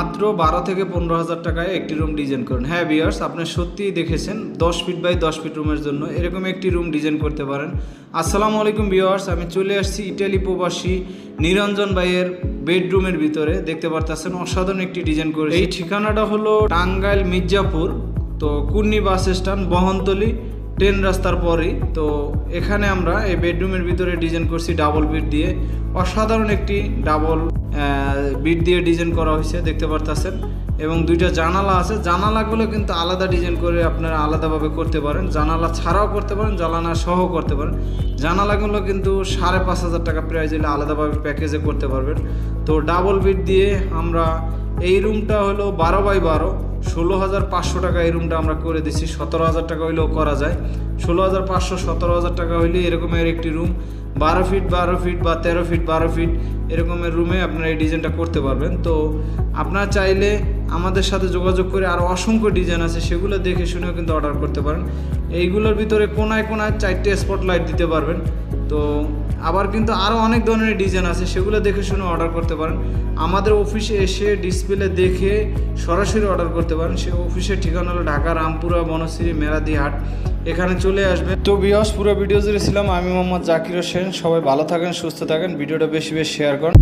মাত্র 12 থেকে 15,000 টাকায় একটি রুম ডিজাইন করুন। হ্যাঁ ভিউয়ার্স, আপনি সত্যিই দেখেছেন 10 ফিট বাই 10 ফিট রুমের জন্য এরকম একটি রুম ডিজাইন করতে পারেন। আসসালামু আলাইকুম ভিউয়ার্স, আমি চলে আসছি ইটালি প্রবাসী নিরঞ্জন ভাইয়ের বেডরুমের ভিতরে। দেখতে পারতেছেন অসাধারণ একটি ডিজাইন করে। এই ঠিকানাটা হলো টাঙ্গাইল মির্জাপুর, তো কুর্নি বাস স্ট্যান্ড, বহনতলি ট্রেন রাস্তার পরেই। তো এখানে আমরা এই বেডরুমের ভিতরে ডিজাইন করছি ডাবল বেড দিয়ে। অসাধারণ একটি ডাবল বিট দিয়ে ডিজাইন করা হয়েছে, দেখতে পারতেছেন। এবং দুইটা জানালা আছে, জানালাগুলো কিন্তু আলাদা ডিজাইন করে আপনারা আলাদাভাবে করতে পারেন, জানালা ছাড়াও করতে পারেন, জানালা সহ করতে পারেন। জানালাগুলো কিন্তু 5,500 টাকা প্রাইস হলে আলাদাভাবে প্যাকেজে করতে পারবেন। তো ডাবল বিট দিয়ে আমরা এই রুমটা হলো 12 বাই 12, 16,500 টাকা এই রুমটা আমরা করে দিচ্ছি। 17,000 টাকা হইলেও করা যায়। 16,500, 17,000 টাকা হইলে এরকমের একটি রুম 12 ফিট 12 ফিট বা 13 ফিট 12 ফিট এরকমের রুমে আপনারা এই ডিজাইনটা করতে পারবেন। তো আপনারা চাইলে আমাদের সাথে যোগাযোগ করে আরও অসংখ্য ডিজাইন আছে, সেগুলো দেখে শুনেও কিন্তু অর্ডার করতে পারেন। এইগুলোর ভিতরে কোনায় কোনায় 4টে স্পটলাইট দিতে পারবেন। তো আবার কিন্তু আরও অনেক ধরনের ডিজাইন আছে, সেগুলো দেখে শুনে অর্ডার করতে পারেন। আমাদের অফিসে এসে ডিসপ্লে দেখে সরাসরি অর্ডার করতে পারেন। সে অফিসের ঠিকানা হলো ঢাকা রামপুরা বনশ্রী মেরাদি হাট, এখানে চলে আসবেন। তো ভিউয়ার্স, পুরো ভিডিও জুড়ে ছিলাম আমি মোহাম্মদ জাকির হোসেন। সবাই ভালো থাকেন, সুস্থ থাকেন, ভিডিওটা বেশি বেশি শেয়ার করেন।